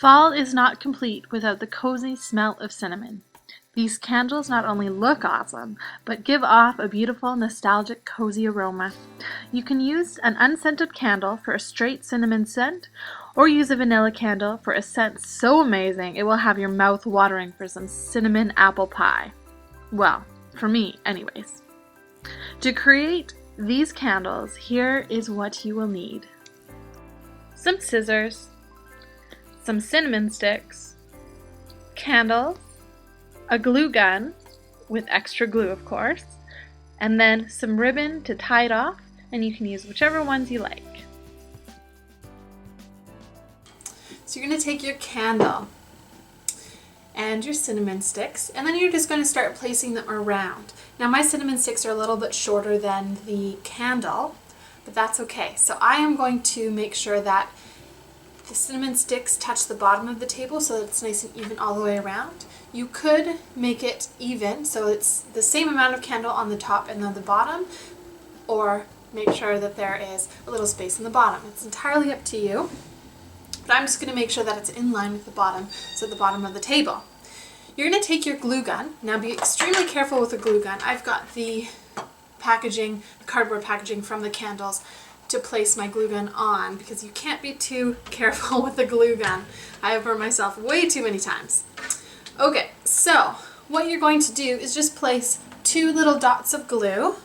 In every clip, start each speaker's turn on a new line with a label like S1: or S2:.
S1: Fall is not complete without the cozy smell of cinnamon. These candles not only look awesome, but give off a beautiful, nostalgic, cozy aroma. You can use an unscented candle for a straight cinnamon scent, or use a vanilla candle for a scent so amazing it will have your mouth watering for some cinnamon apple pie. Well, for me, anyways. To create these candles, here is what you will need. Some scissors, some cinnamon sticks, candles, a glue gun, with extra glue of course, and then some ribbon to tie it off, and you can use whichever ones you like.
S2: So you're going to take your candle and your cinnamon sticks, and then you're just going to start placing them around. Now my cinnamon sticks are a little bit shorter than the candle, but that's okay. So I am going to make sure that the cinnamon sticks touch the bottom of the table so that it's nice and even all the way around. You could make it even, so it's the same amount of candle on the top and on the bottom, or make sure that there is a little space in the bottom. It's entirely up to you, but I'm just going to make sure that it's in line with the bottom, so at the bottom of the table. You're going to take your glue gun. Now be extremely careful with the glue gun. I've got the packaging, the cardboard packaging from the candles to place my glue gun on, because you can't be too careful with the glue gun. I have burned myself way too many times. Okay, so what you're going to do is just place 2 little dots of glue,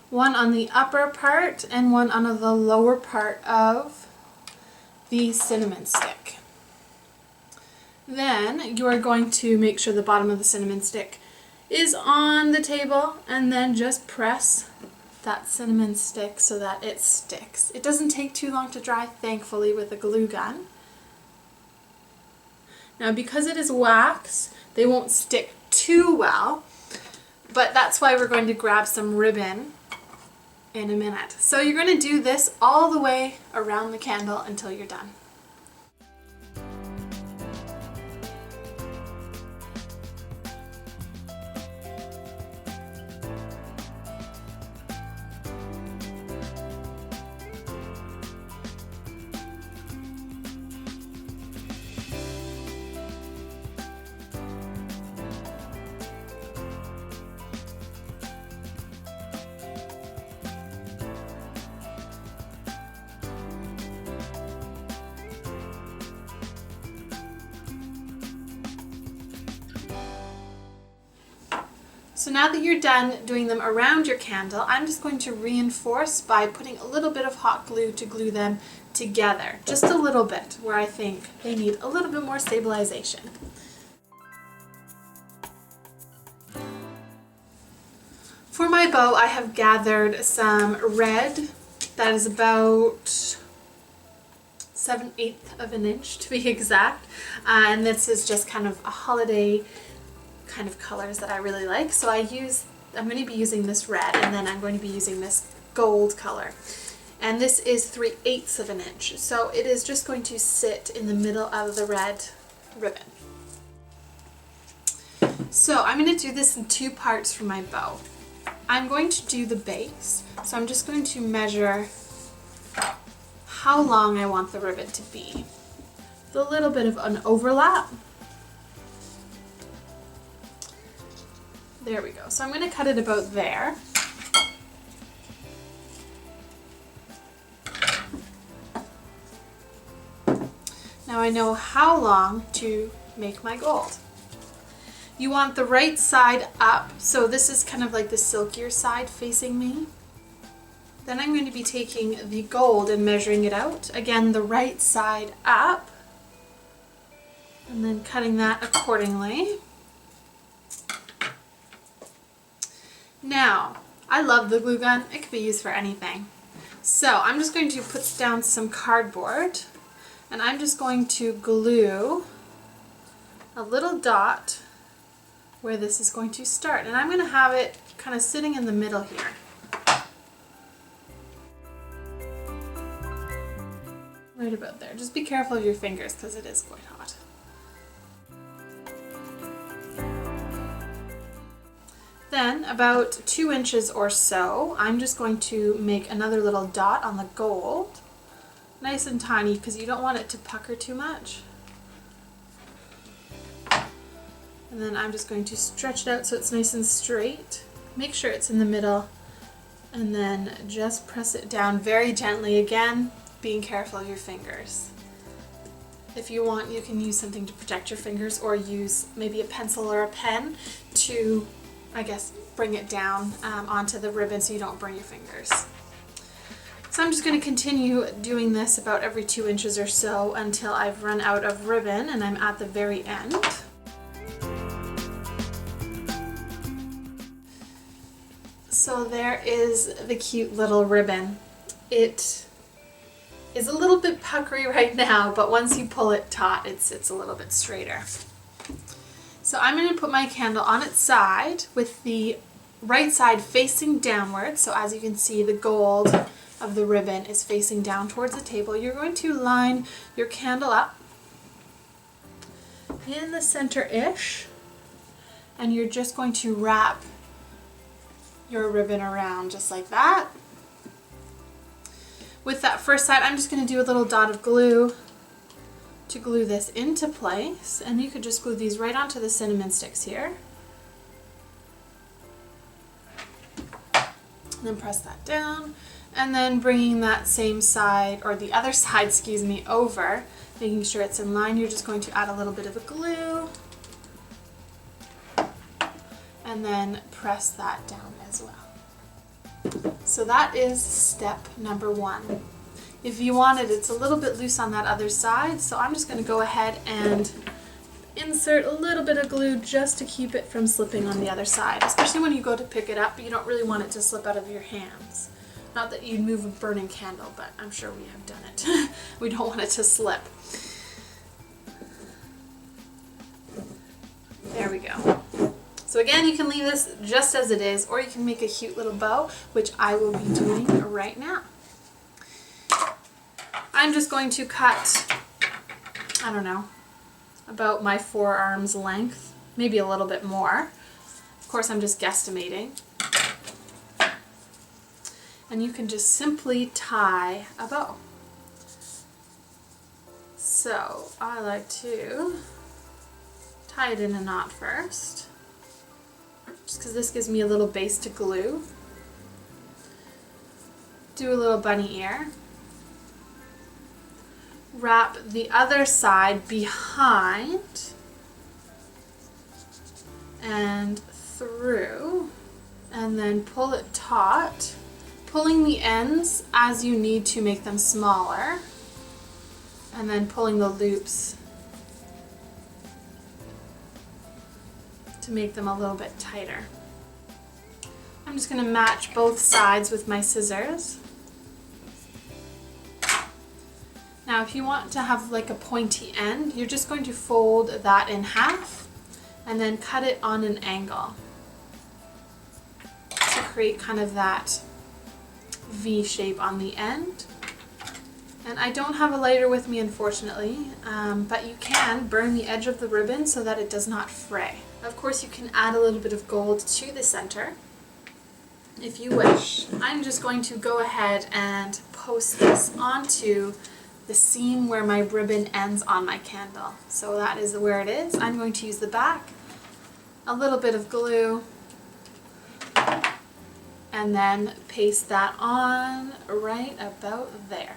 S2: one on the upper part and one on the lower part of the cinnamon stick. Then you are going to make sure the bottom of the cinnamon stick is on the table, and then just press that cinnamon stick so that it sticks. It doesn't take too long to dry, thankfully, with a glue gun. Now because it is wax, they won't stick too well, but that's why we're going to grab some ribbon in a minute. So you're going to do this all the way around the candle until you're done. So now that you're done doing them around your candle, I'm just going to reinforce by putting a little bit of hot glue to glue them together. Just a little bit, where I think they need a little bit more stabilization. For my bow, I have gathered some red that is about 7/8 of an inch to be exact, and this is just kind of a holiday kind of colors that I really like. So I'm going to be using this red, and then I'm going to be using this gold color. And this is 3/8 of an inch. So it is just going to sit in the middle of the red ribbon. So I'm going to do this in 2 parts for my bow. I'm going to do the base. So I'm just going to measure how long I want the ribbon to be. With a little bit of an overlap. There we go. So I'm going to cut it about there. Now I know how long to make my gold. You want the right side up, so this is kind of like the silkier side facing me. Then I'm going to be taking the gold and measuring it out. Again, the right side up, and then cutting that accordingly. Now, I love the glue gun. It could be used for anything. So I'm just going to put down some cardboard, and I'm just going to glue a little dot where this is going to start. And I'm going to have it kind of sitting in the middle here. Right about there. Just be careful of your fingers because it is quite hot. Then, about 2 inches or so, I'm just going to make another little dot on the gold. Nice and tiny because you don't want it to pucker too much. And then I'm just going to stretch it out so it's nice and straight. Make sure it's in the middle, and then just press it down very gently, again, being careful of your fingers. If you want, you can use something to protect your fingers, or use maybe a pencil or a pen to, I guess, bring it down onto the ribbon so you don't burn your fingers. So I'm just going to continue doing this about every 2 inches or so until I've run out of ribbon and I'm at the very end. So there is the cute little ribbon. It is a little bit puckery right now, but once you pull it taut, it sits a little bit straighter. So I'm going to put my candle on its side with the right side facing downwards. So as you can see, the gold of the ribbon is facing down towards the table. You're going to line your candle up in the center-ish, and you're just going to wrap your ribbon around just like that. With that first side, I'm just going to do a little dot of glue to glue this into place, and you could just glue these right onto the cinnamon sticks here. And then press that down, and then bringing that same side, or the other side, excuse me, over, making sure it's in line. You're just going to add a little bit of a glue, and then press that down as well. So that is step number 1. If you wanted, it's a little bit loose on that other side, so I'm just going to go ahead and insert a little bit of glue just to keep it from slipping on the other side, especially when you go to pick it up. You don't really want it to slip out of your hands. Not that you'd move a burning candle, but I'm sure we have done it. We don't want it to slip. There we go. So again, you can leave this just as it is, or you can make a cute little bow, which I will be doing right now. I'm just going to cut, I don't know, about my forearm's length, maybe a little bit more. Of course, I'm just guesstimating. And you can just simply tie a bow. So I like to tie it in a knot first, just because this gives me a little base to glue. Do a little bunny ear. Wrap the other side behind and through, and then pull it taut, pulling the ends as you need to make them smaller, and then pulling the loops to make them a little bit tighter. I'm just going to match both sides with my scissors. Now if you want to have like a pointy end, you're just going to fold that in half and then cut it on an angle to create kind of that V shape on the end. And I don't have a lighter with me, unfortunately, but you can burn the edge of the ribbon so that it does not fray. Of course, you can add a little bit of gold to the center if you wish. I'm just going to go ahead and post this onto the seam where my ribbon ends on my candle. So that is where it is. I'm going to use the back, a little bit of glue, and then paste that on right about there.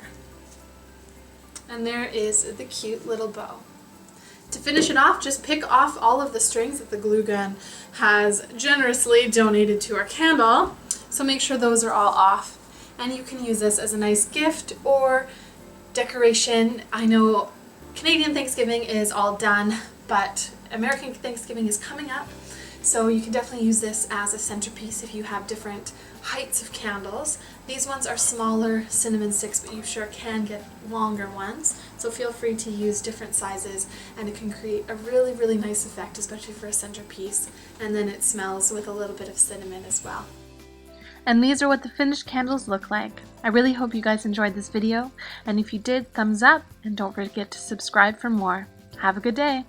S2: And there is the cute little bow. To finish it off, just pick off all of the strings that the glue gun has generously donated to our candle. So make sure those are all off. And you can use this as a nice gift or decoration. I know Canadian Thanksgiving is all done, but American Thanksgiving is coming up. So you can definitely use this as a centerpiece if you have different heights of candles. These ones are smaller cinnamon sticks, but you sure can get longer ones. So feel free to use different sizes, and it can create a really, really nice effect, especially for a centerpiece. And then it smells with a little bit of cinnamon as well.
S1: And these are what the finished candles look like. I really hope you guys enjoyed this video, and if you did, thumbs up, and don't forget to subscribe for more. Have a good day!